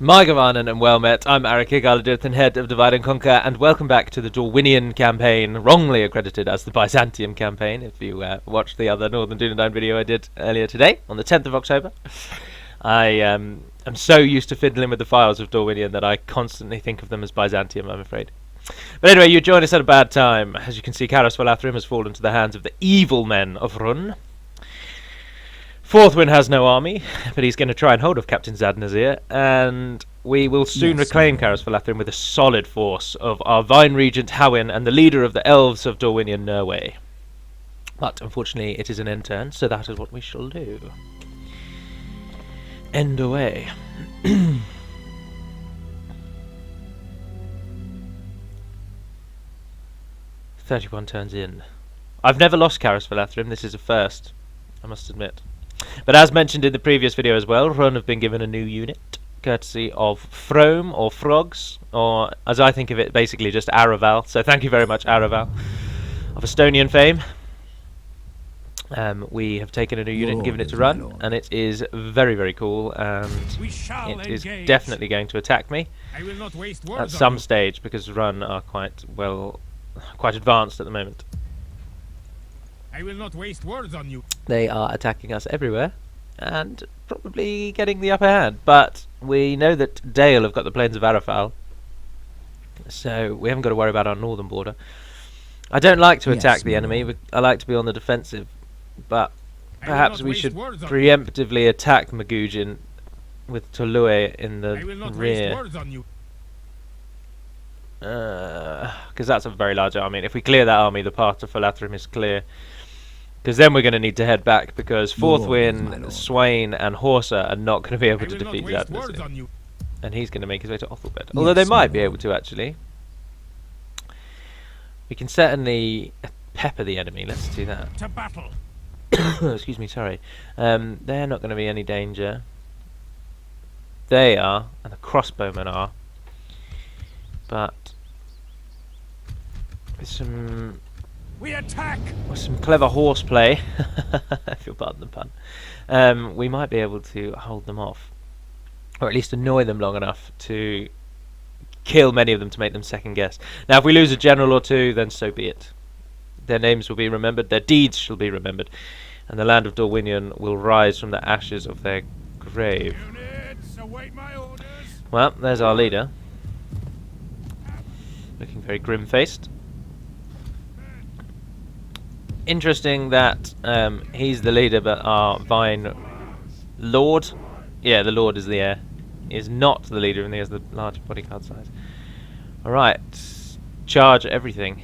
Margavanen and well met. I'm Arik Igaladith, head of Divide and Conquer, and welcome back to the Dorwinion campaign, wrongly accredited as the Byzantium campaign, if you watched the other Northern Dunedain video I did earlier today, on the 10th of October. I am so used to fiddling with the files of Dorwinion that I constantly think of them as Byzantium, I'm afraid. But anyway, you join us at a bad time. As you can see, Karos Valathrim has fallen to the hands of the evil men of Run. Thorwinion has no army, but he's going to try and hold off Captain Zadnazir, and we will soon reclaim Karos Valathrim with a solid force of our Vine Regent Hawin and the leader of the elves of Dorwinion, Nerway. But unfortunately it is an end turn, so that is what we shall do. End away. 31 turns in. I've never lost Karos Valathrim, this is a first, I must admit. But as mentioned in the previous video as well, Run have been given a new unit, courtesy of Frome, or Frogs, or as I think of it, basically just Araval. So thank you very much, Araval, of Estonian fame. We have taken a new unit and given it to Run, and it is very, very cool, and it is definitely going to attack me at some stage, because Run are quite advanced at the moment. I will not waste words on you. They are attacking us everywhere and probably getting the upper hand, but we know that Dale have got the plains of Arafal, so we haven't got to worry about our northern border. I don't like to attack the enemy, I like to be on the defensive, but perhaps we should preemptively attack Magujin with Tolue in the rear, because that's a very large army, and if we clear that army the path to Valathrim is clear. Because then we're going to need to head back, because Thorwinion, Swain and Horsa are not going to be able to defeat Zadnazir. And he's going to make his way to Othelbed. Although they might be able to, actually. We can certainly pepper the enemy, let's do that. To battle. Excuse me, sorry. They're not going to be any danger. They are, and the crossbowmen are. But with some... We attack! With some clever horseplay, if you'll pardon the pun, we might be able to hold them off, or at least annoy them long enough to kill many of them to make them second guess. Now if we lose a general or two, then so be it. Their names will be remembered, their deeds shall be remembered, and the land of Dorwinion will rise from the ashes of their grave. Units, await my orders. Well, there's our leader, looking very grim-faced. Interesting that he's the leader, but our Vine Lord, yeah, the Lord is the heir, is not the leader, and he has the large bodyguard size. Alright, charge everything.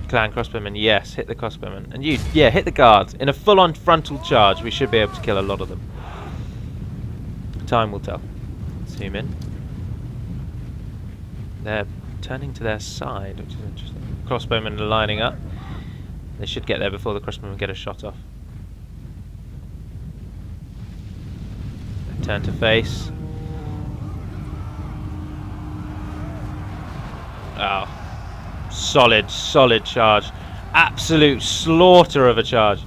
Clan crossbowmen, yes, hit the crossbowmen. And you, yeah, hit the guards. In a full-on frontal charge, we should be able to kill a lot of them. Time will tell. Zoom in. They're turning to their side, which is interesting. Crossbowmen are lining up. They should get there before the crossbowmen get a shot off. They turn to face. Oh. Solid charge. Absolute slaughter of a charge.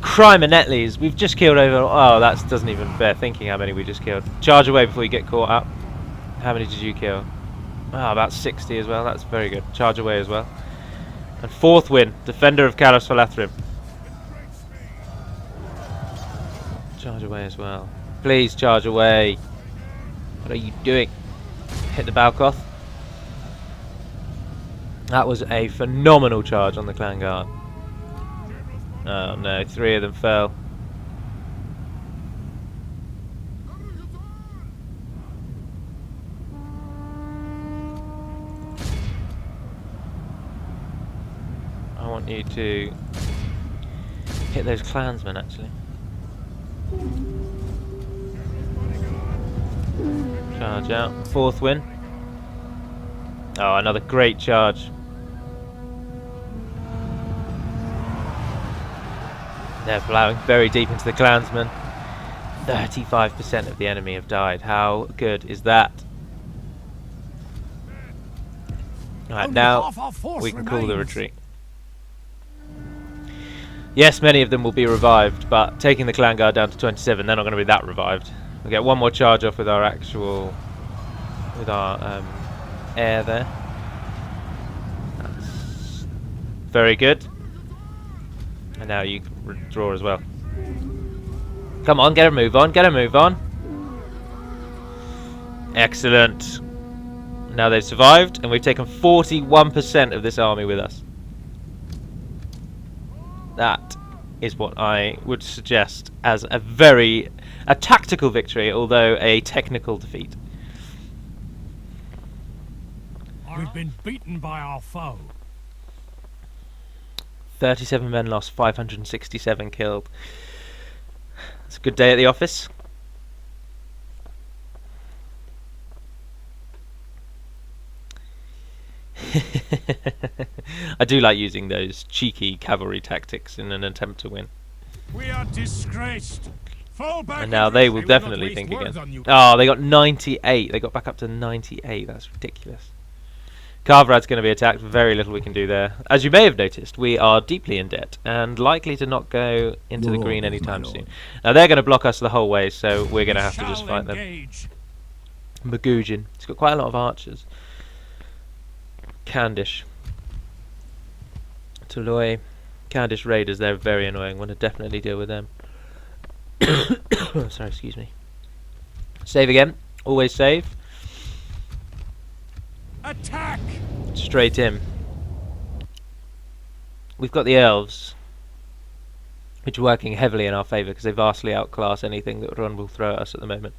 Criminetles. We've just killed over... Oh, that doesn't even bear thinking how many we just killed. Charge away before you get caught up. How many did you kill? Oh, about 60 as well. That's very good. Charge away as well. And Thorwinion, defender of Karos Valathrim. Charge away as well. Please charge away. What are you doing? Hit the Balkoth. That was a phenomenal charge on the Clan Guard. Oh no, 3 of them fell. I want you to hit those clansmen, actually. Charge out. Thorwinion. Oh, another great charge. They're plowing very deep into the clansmen. 35% of the enemy have died. How good is that? Alright, now we can call the retreat. Yes, many of them will be revived, but taking the Clan Guard down to 27, they're not going to be that revived. We'll get one more charge off with our air there. That's very good. And now you can withdraw as well. Come on, get a move on, get a move on. Excellent. Now they've survived, and we've taken 41% of this army with us. That is what I would suggest as a tactical victory, although a technical defeat. We've been beaten by our foe. 37 men lost, 567 killed. It's a good day at the office. I do like using those cheeky cavalry tactics in an attempt to win. We are disgraced. Fall back. And now they will definitely think again. Oh, they got 98. They got back up to 98. That's ridiculous. Carverad's going to be attacked. Very little we can do there. As you may have noticed, we are deeply in debt and likely to not go into the green anytime soon. Now they're going to block us the whole way, so we're going to have to just fight them. Magugin. He's got quite a lot of archers. Candish. Toloi. Candish raiders, they're very annoying. Want to definitely deal with them. Sorry, excuse me. Save again. Always save. Attack! Straight in. We've got the elves, which are working heavily in our favour because they vastly outclass anything that Ron will throw at us at the moment.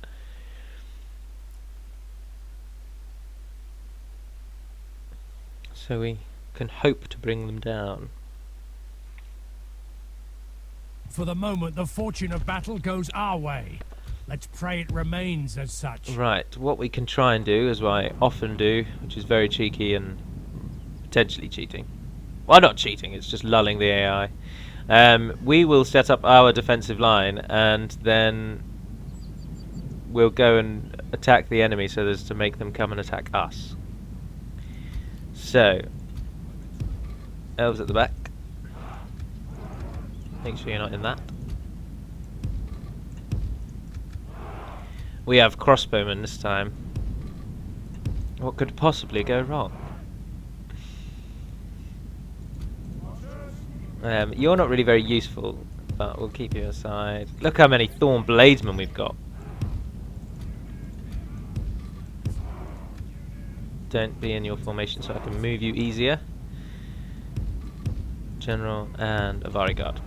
So we can hope to bring them down. For the moment, the fortune of battle goes our way. Let's pray it remains as such. Right, what we can try and do, as I often do, which is very cheeky and potentially cheating. Well, not cheating, it's just lulling the AI. We will set up our defensive line and then we'll go and attack the enemy so as to make them come and attack us. So, elves at the back. Make sure you're not in that. We have crossbowmen this time. What could possibly go wrong? You're not really very useful, but we'll keep you aside. Look how many Thorn Bladesmen we've got. Don't be in your formation so I can move you easier. General and Avari Guard.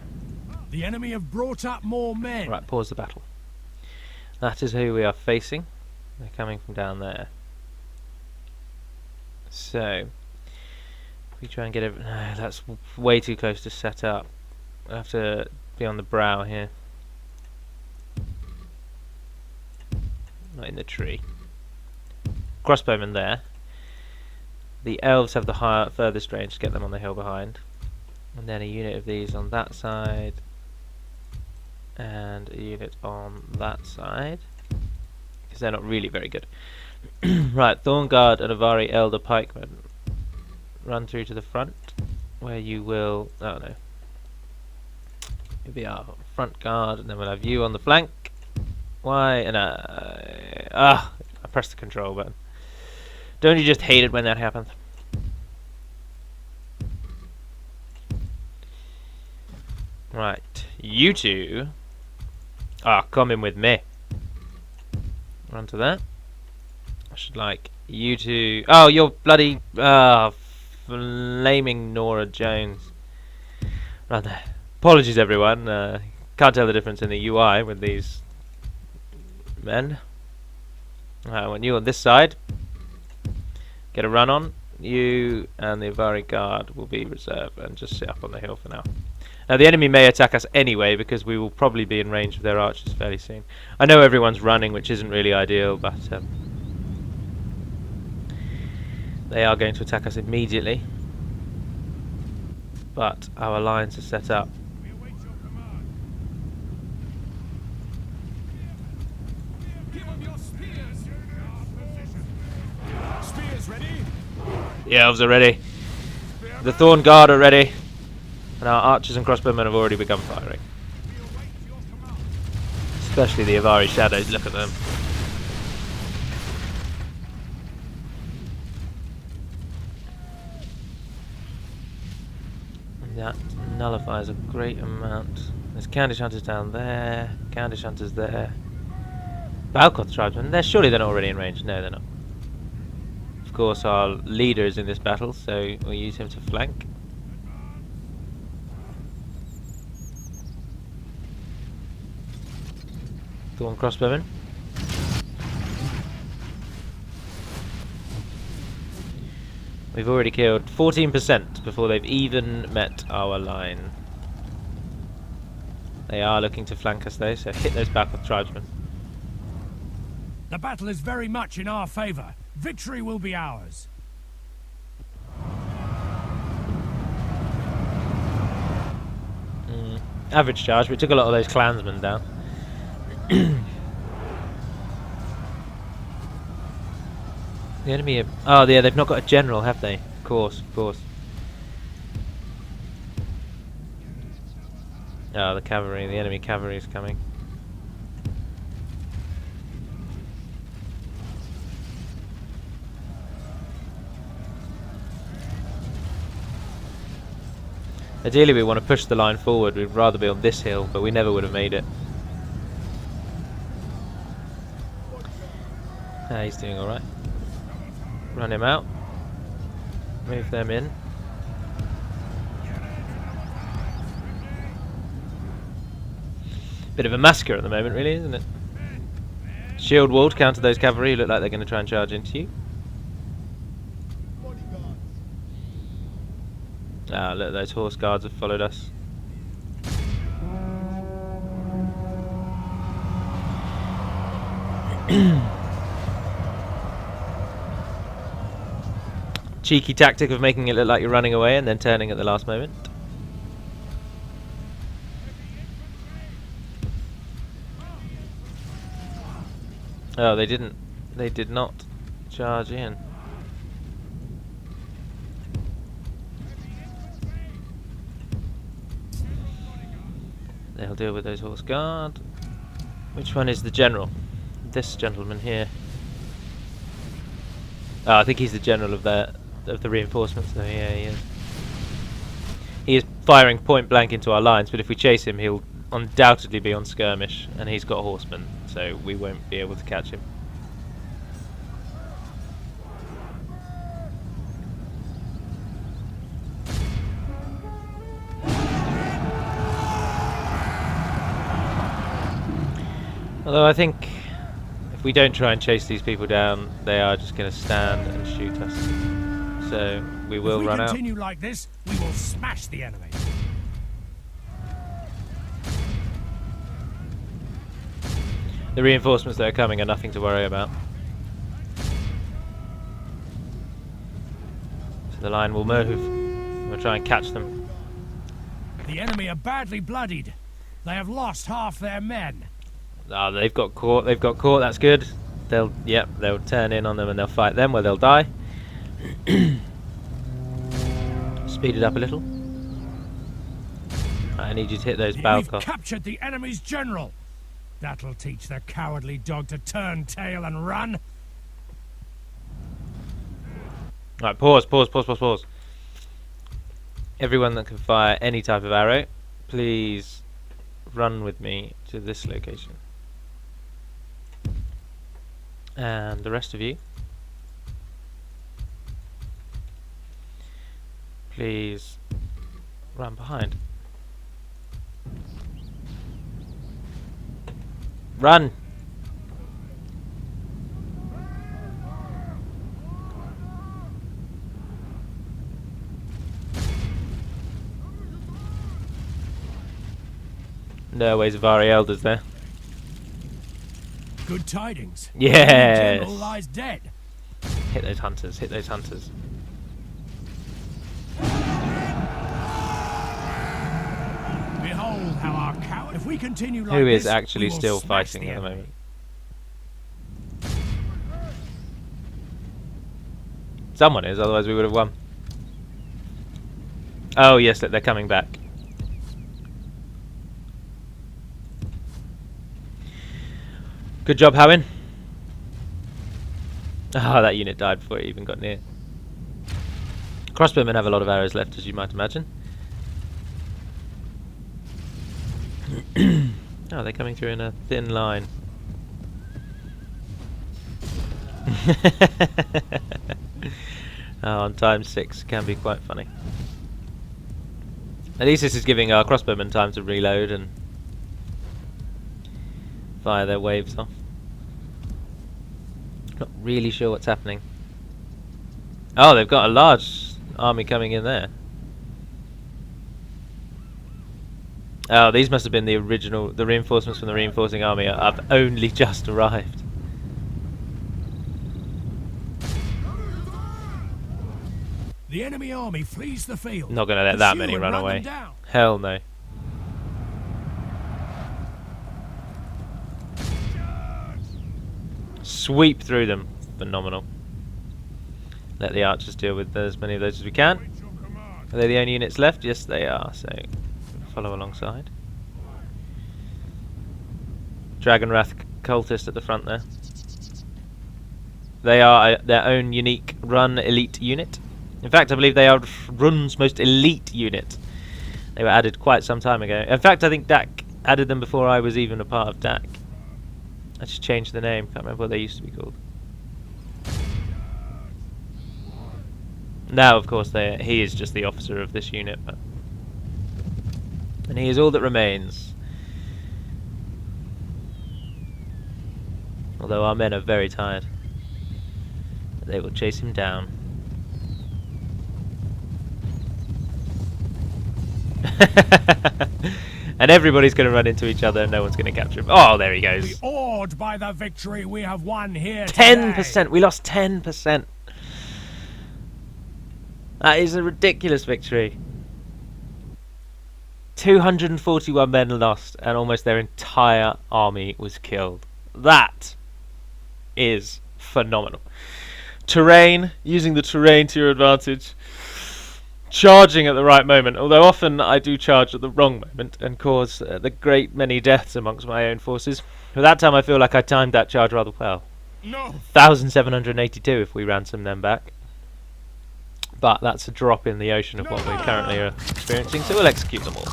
The enemy have brought up more men. Right, pause the battle. That is who we are facing. They're coming from down there. So, if we try and get it... No, that's way too close to set up. I have to be on the brow here. Not in the tree. Crossbowmen there. The elves have the furthest range to get them on the hill behind. And then a unit of these on that side. And a unit on that side. Because they're not really very good. Right, Thorn Guard and Avari Elder Pikemen. Run through to the front. Where you will... Oh no. It'll be our front guard. And then we'll have you on the flank. Why? And I pressed the control button. Don't you just hate it when that happens? Right, you two come in with me. Run to that. I should like you two. Oh, you're bloody flaming Nora Jones. Run there. Apologies, everyone. Can't tell the difference in the UI with these men. I want you on this side. Get a run on. You and the Avari Guard will be reserved and just sit up on the hill for now. Now the enemy may attack us anyway because we will probably be in range of their archers fairly soon. I know everyone's running, which isn't really ideal, but they are going to attack us immediately. But our lines are set up. We await your command. Give them your spears. Spears ready? The elves are ready. The Thorn Guard are ready. And our archers and crossbowmen have already begun firing. Especially the Avari shadows, look at them. And that nullifies a great amount. There's Coundish hunters down there, Coundish hunters there. Balkoth tribesmen, surely they're not already in range. No, they're not. Of course, our leader is in this battle, so we'll use him to flank. Thorn crossbowmen. We've already killed 14% before they've even met our line. They are looking to flank us though, so hit those Balkoth tribesmen. The battle is very much in our favor. Victory will be ours. Average charge, we took a lot of those clansmen down. The enemy are... Oh yeah, they've not got a general, have they? Of course, of course. Oh, the cavalry, the enemy cavalry is coming. Ideally we want to push the line forward, we'd rather be on this hill, but we never would have made it. Ah, he's doing alright. Run him out. Move them in. Bit of a massacre at the moment, really, isn't it? Shield wall to counter those cavalry who look like they're going to try and charge into you. Ah, look, those horse guards have followed us. Cheeky tactic of making it look like you're running away and then turning at the last moment. Oh, they didn't. They did not charge in. They'll deal with those horse guard. Which one is the general? This gentleman here. Oh, I think he's the general of the reinforcements. So yeah, he is. He is firing point blank into our lines, but if we chase him, he'll undoubtedly be on skirmish, and he's got horsemen, so we won't be able to catch him. Although I think if we don't try and chase these people down, they are just going to stand and shoot us. So we will run out. If we continue like this, we will smash the enemy. The reinforcements that are coming are nothing to worry about. So the line will move. We'll try and catch them. The enemy are badly bloodied. They have lost half their men. Ah, they've got caught. They've got caught. That's good. They'll turn in on them and they'll fight them where they'll die. Speed it up a little. I need you to hit those Balkoth. We've captured the enemy's general. That'll teach the cowardly dog to turn tail and run. Right, pause. Everyone that can fire any type of arrow, please run with me to this location. And the rest of you, please run behind. Run! No ways of Ari elders there. Good tidings. Yes. The general lies dead. Hit those hunters, hit those hunters. Behold how our coward. If we continue like Who is this, actually we will still smash fighting at the moment? Someone is, otherwise we would have won. Oh yes, look, they're coming back. Good job, Howin. Ah, that unit died before it even got near. Crossbowmen have a lot of arrows left, as you might imagine. Oh, they're coming through in a thin line. Oh, on ×6 can be quite funny. At least this is giving our crossbowmen time to reload and fire their waves off. Not really sure what's happening. Oh, they've got a large army coming in there. Oh, these must have been the reinforcements from the reinforcing army have only just arrived. The enemy army flees the field. Not going to let that many run away. Hell no. Sweep through them. Phenomenal. Let the archers deal with as many of those as we can. Are they the only units left? Yes, they are. So follow alongside. Dragonwrath cultist at the front there. They are their own unique run elite unit. In fact, I believe they are Run's most elite unit. They were added quite some time ago. In fact, I think Dak added them before I was even a part of Dak. I just changed the name. Can't remember what they used to be called. Now, of course, he is just the officer of this unit, and he is all that remains. Although our men are very tired, they will chase him down. And everybody's going to run into each other and no one's going to capture him. Oh, there he goes. Awed by the victory we have won here 10%. We lost 10%. That is a ridiculous victory. 241 men lost and almost their entire army was killed. That is phenomenal. Terrain, using the terrain to your advantage. Charging at the right moment, although often I do charge at the wrong moment and cause the great many deaths amongst my own forces. But that time I feel like I timed that charge rather well. No. 1,782 if we ransom them back. But that's a drop in the ocean of what we currently are experiencing, so we'll execute them all.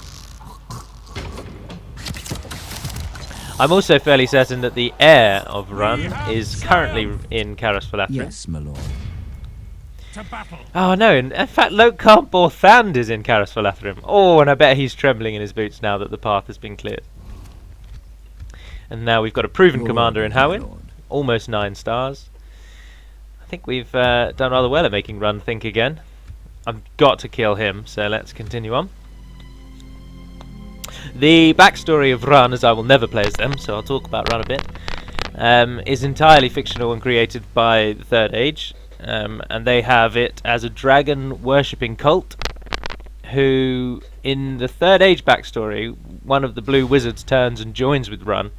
I'm also fairly certain that the heir of Run is currently in Karas Falathren. Yes, my lord. To battle. Oh no, in fact Loke-Khan Borthand is in Karas Falathren. Oh, and I bet he's trembling in his boots now that the path has been cleared. And now we've got a proven commander in Howin, almost 9 stars. I think we've done rather well at making Run think again. I've got to kill him, so let's continue on. The backstory of Run, as I will never play as them, so I'll talk about Run a bit, is entirely fictional and created by the Third Age. And they have it as a dragon worshipping cult who, in the Third Age backstory, one of the blue wizards turns and joins with Run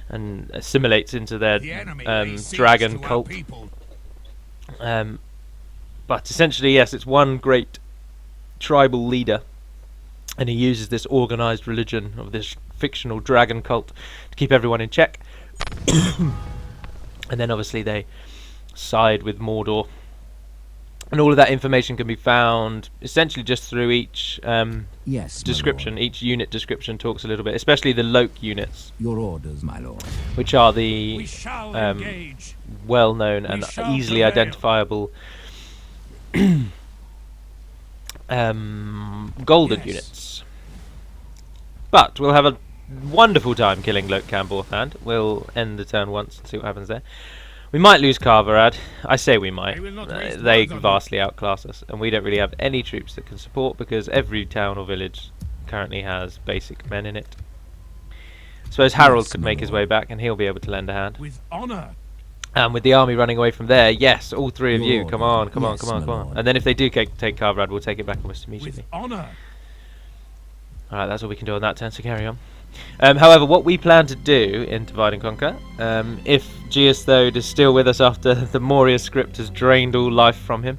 and assimilates into their dragon cult. But essentially, yes, it's one great tribal leader, and he uses this organised religion of this fictional dragon cult to keep everyone in check. And then obviously they side with Mordor, and all of that information can be found essentially just through each description. Each unit description talks a little bit, especially the Loke units. Your orders, my lord. Which are the well-known and easily identifiable golden units. But we'll have a wonderful time killing Loke-Khan Borthand. We'll end the turn once and see what happens there. We might lose Carverad. I say we might. They vastly outclass us, and we don't really have any troops that can support because every town or village currently has basic men in it. I suppose Harold could make his way back, and he'll be able to lend a hand. With honor. And with the army running away from there, yes, all 3 of you, come on. And then if they do take Carverad, we'll take it back almost immediately. With honor. Alright, that's all we can do on that turn, so carry on. However, what we plan to do in Divide and Conquer, if Geosthode is still with us after the Moria script has drained all life from him,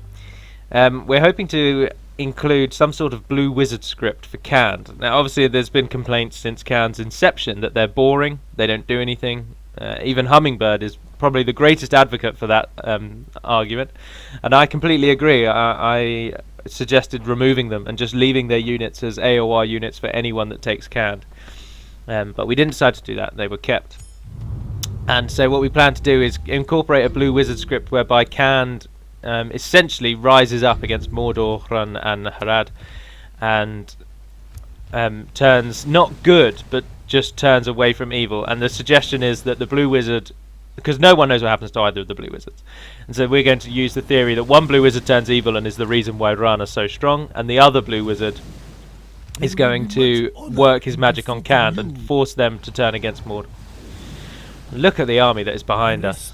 we're hoping to include some sort of blue wizard script for Khand. Now, obviously, there's been complaints since Khand's inception that they're boring, they don't do anything, Even Hummingbird is probably the greatest advocate for that argument, and I completely agree. I suggested removing them and just leaving their units as AOR units for anyone that takes Canned. But we didn't decide to do that. They were kept. And so what we plan to do is incorporate a Blue Wizard script whereby Canned essentially rises up against Mordor, Hrun and Harad, and turns not good, but just turns away from evil. And the suggestion is that the Blue Wizard, because no one knows what happens to either of the Blue Wizards, and so we're going to use the theory that one Blue Wizard turns evil and is the reason why Ran are so strong, and the other Blue Wizard is going to work his magic on Canned and force them to turn against Mordor. Look at the army that is behind us.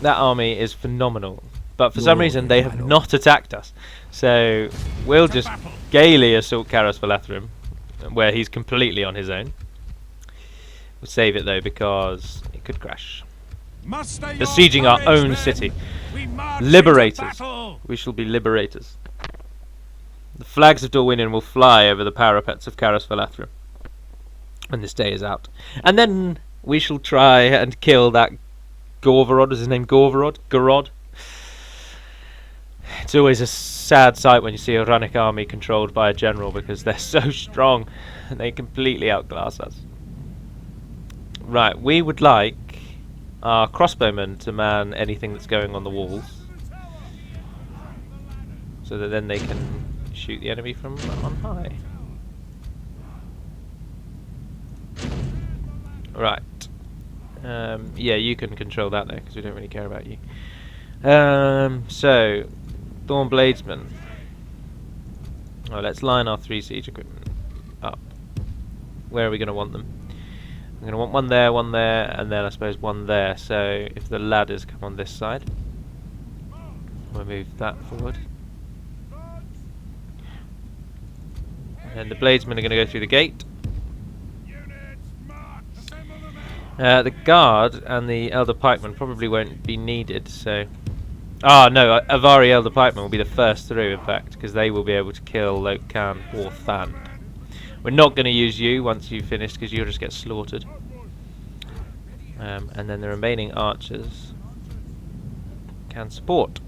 That army is phenomenal, but for some reason they have not attacked us. So we'll just gaily assault Karas Valathrim, where he's completely on his own. We'll save it though because it could crash. Besieging our own city. Liberators. We shall be liberators. The flags of Dorwinion will fly over the parapets of Karas Valathrim when this day is out. And then we shall try and kill that Gorvarod. Is his name Gorvarod? Gorod? It's always a sad sight when you see a Runnic army controlled by a general, because they're so strong and they completely outclass us. Right, we would like our crossbowmen to man anything that's going on the walls, so that then they can shoot the enemy from on high. Right. Yeah, you can control that though, because we don't really care about you. So, Thorn Bladesmen. Oh, let's line our 3 siege equipment up. Where are we going to want them? I'm going to want one there, and then I suppose one there. So, if the ladders come on this side, we'll move that forward. And the Bladesmen are going to go through the gate. The guard and the Elder Pikemen probably won't be needed, so... Ah, no, Avari Elder Pikemen will be the first through, in fact, because they will be able to kill Loke-Khan or Than. We're not going to use you once you've finished, because you'll just get slaughtered. And then the remaining archers can support.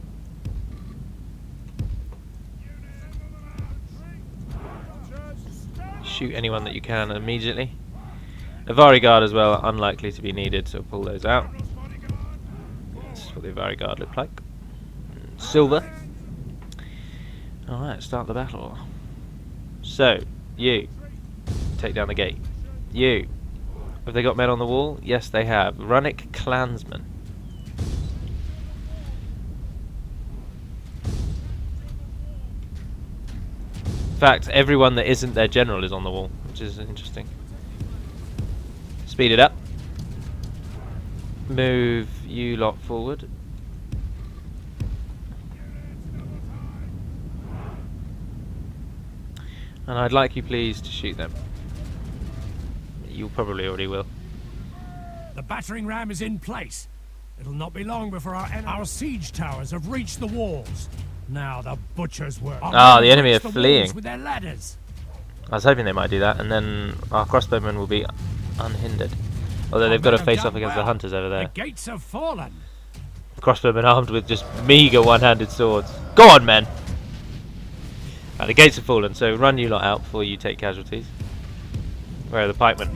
Shoot anyone that you can immediately. Avari Guard as well, unlikely to be needed, so pull those out. This is what the Avari Guard look like. Silver. Alright, start the battle. So, you. Take down the gate. You. Have they got men on the wall? Yes, they have. Runnic clansmen. In fact, everyone that isn't their general is on the wall, which is interesting. Speed it up. Move you lot forward. And I'd like you please to shoot them. You probably already will. The battering ram is in place. It'll not be long before our siege towers have reached the walls. Now the butchers work. Ah, the enemy are fleeing. With their ladders. I was hoping they might do that, and then our crossbowmen will be unhindered. Although they've got to face off against the hunters over there. The gates have fallen. Crossbowmen armed with just meager one-handed swords. Go on, men! Right, the gates have fallen, so run you lot out before you take casualties. Where are the pikemen?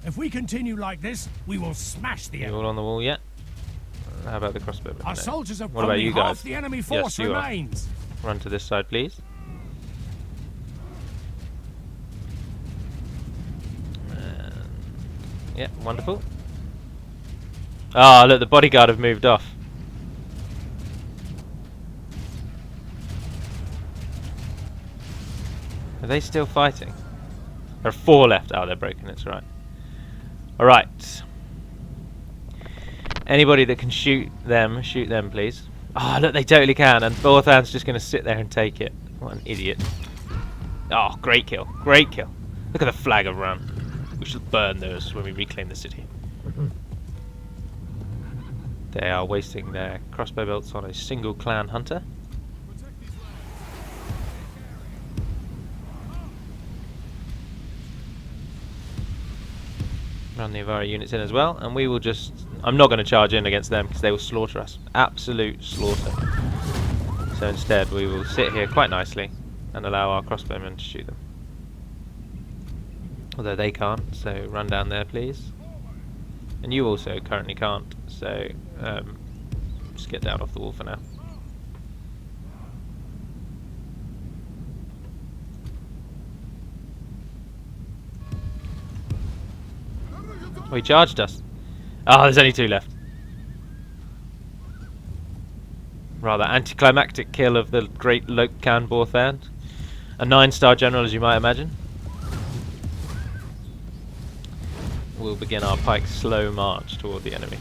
If we continue like this, we will smash the You enemy. all on the wall yet? How about the crossbowmen? Our No. soldiers have What about only you half guys? the enemy force you are. remains. Run to this side, please. Yeah, wonderful. Ah, look, the bodyguard have moved off. Are they still fighting? There are 4 left. Oh, they're broken, it's right. Alright. Anybody that can shoot them, please. Ah, look, they totally can, and Thorthan's just going to sit there and take it. What an idiot. Oh, great kill. Great kill. Look at the flag of Ram. We shall burn those when we reclaim the city. They are wasting their crossbow bolts on a single clan hunter. Run the Avari units in as well, and we will just... I'm not going to charge in against them because they will slaughter us. Absolute slaughter. So instead we will sit here quite nicely and allow our crossbowmen to shoot them. Although they can't, so run down there please. And you also currently can't, so just get down off the wall for now. Oh, he charged us. Oh, there's only 2 left. Rather anticlimactic kill of the great Loke-Khan Borthand. A 9-star general, as you might imagine. We'll begin our pike's slow march toward the enemy.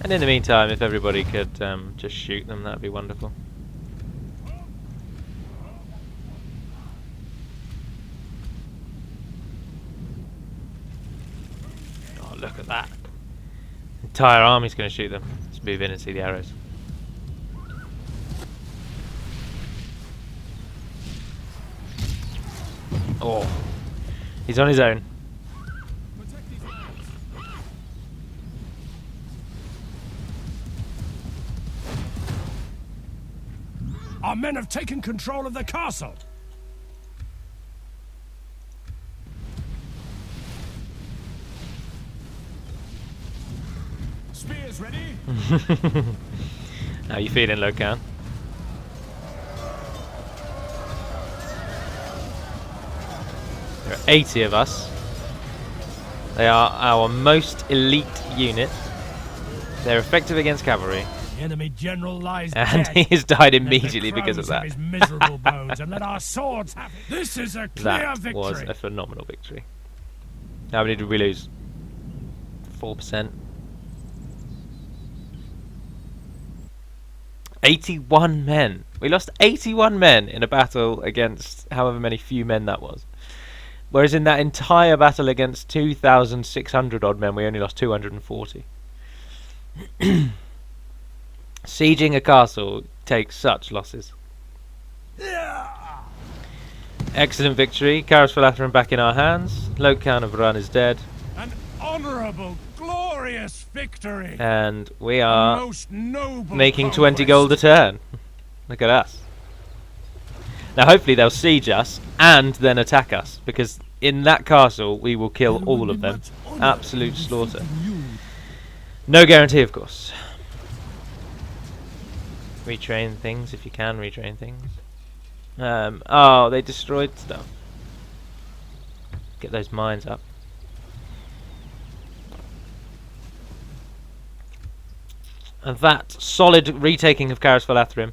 And in the meantime, if everybody could just shoot them, that'd be wonderful. Oh, look at that. The entire army's going to shoot them. Let's move in and see the arrows. Oh, he's on his own. Our men have taken control of the castle. Spears ready? How you feeling, Loke-Khan? There are 80 of us. They are our most elite unit. They're effective against cavalry. The enemy general lies And dead. he has died Let the immediately because of crows have that. his miserable bones, and let our swords have it. This is a clear That victory. was a phenomenal victory. How many did we lose? 4%. 81 men. We lost 81 men in a battle against however many few men that was. Whereas in that entire battle against 2,600 odd men, we only lost 240. Sieging a castle takes such losses. Excellent victory. Caras Philathron back in our hands. Loke-Khan of Run is dead. An honourable, glorious victory. And we are Most noble making 20 conquest. gold a turn. Look at us. Now hopefully they'll siege us and then attack us, because in that castle we will kill all of them. Absolute slaughter. No guarantee, of course. Retrain things if you can retrain things. Oh, they destroyed stuff. Get those mines up. And that solid retaking of Caras Philathron.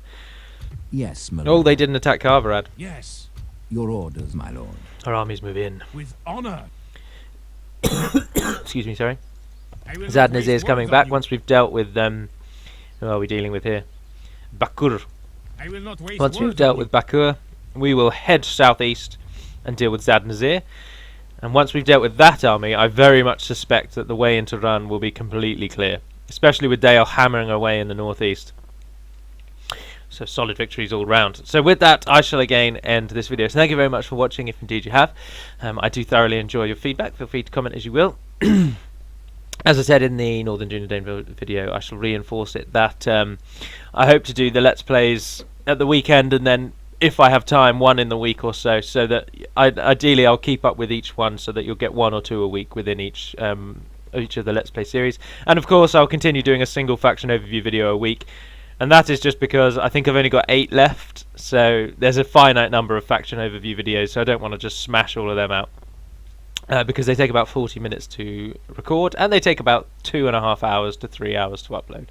Yes, my Oh, lord. they didn't attack Carvarad. Yes, Your orders, my lord. Our armies move in. with honour. Excuse me, sorry. I will not Zadnazir waste is coming words back on you. once we've dealt with who are we dealing with here? Bakur. I will not waste Once we've words dealt on with Bakur, we will head southeast and deal with Zadnazir. And once we've dealt with that army, I very much suspect that the way into Run will be completely clear, especially with Dale hammering away in the northeast. So solid victories all round. So with that, I shall again end this video. So thank you very much for watching, if indeed you have. I do thoroughly enjoy your feedback. Feel free to comment as you will. As I said in the Northern Dunedain video, I shall reinforce it that I hope to do the Let's Plays at the weekend, and then if I have time, one in the week or so, so that ideally I'll keep up with each one, so that you'll get 1 or 2 a week within each of the Let's Play series. And of course I'll continue doing a single faction overview video a week, and that is just because I think I've only got 8 left, so there's a finite number of faction overview videos, so I don't want to just smash all of them out. Because they take about 40 minutes to record, and they take about 2.5 hours to 3 hours to upload.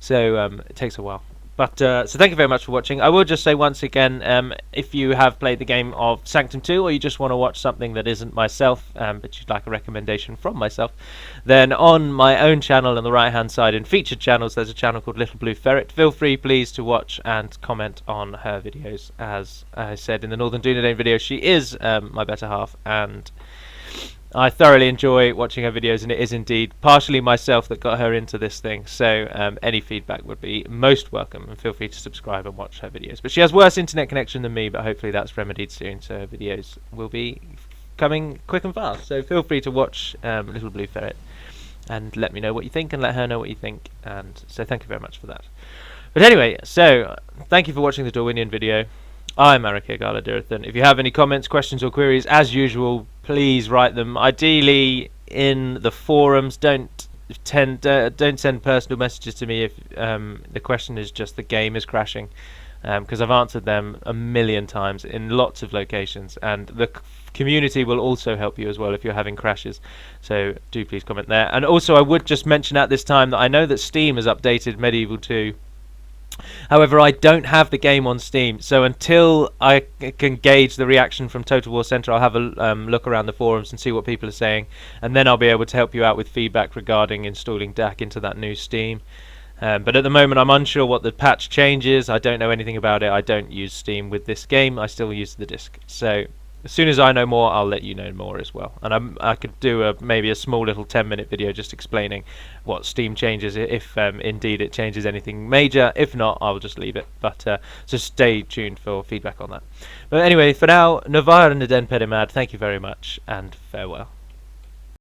So it takes a while. But so thank you very much for watching. I will just say once again, if you have played the game of Sanctum 2, or you just want to watch something that isn't myself, but you'd like a recommendation from myself, then on my own channel on the right hand side in featured channels, there's a channel called Little Blue Ferret. Feel free please to watch and comment on her videos. As I said in the Northern Dunedain video, she is my better half, and I thoroughly enjoy watching her videos, and it is indeed partially myself that got her into this thing, so any feedback would be most welcome, and feel free to subscribe and watch her videos. But she has worse internet connection than me, but hopefully that's remedied soon, so her videos will be coming quick and fast. So feel free to watch Little Blue Ferret and let me know what you think, and let her know what you think. And so thank you very much for that. But anyway, so thank you for watching the Dorwinion video. I'm Arakir Galadirthan. If you have any comments, questions, or queries, as usual, please write them. Ideally in the forums. Don't send personal messages to me if the question is just the game is crashing, because I've answered them a million times in lots of locations, and the community will also help you as well if you're having crashes. So do please comment there. And also I would just mention at this time that I know that Steam has updated Medieval 2. However, I don't have the game on Steam, so until I can gauge the reaction from Total War Center, I'll have a look around the forums and see what people are saying, and then I'll be able to help you out with feedback regarding installing DAC into that new Steam. But at the moment I'm unsure what the patch changes. I don't know anything about it. I don't use Steam with this game. I still use the disc. So as soon as I know more, I'll let you know more as well. And I could do maybe a small little 10-minute video just explaining what Steam changes, if indeed it changes anything major. If not, I'll just leave it. But so stay tuned for feedback on that. But anyway, for now, Navar and Naden Pedimad, thank you very much, and farewell.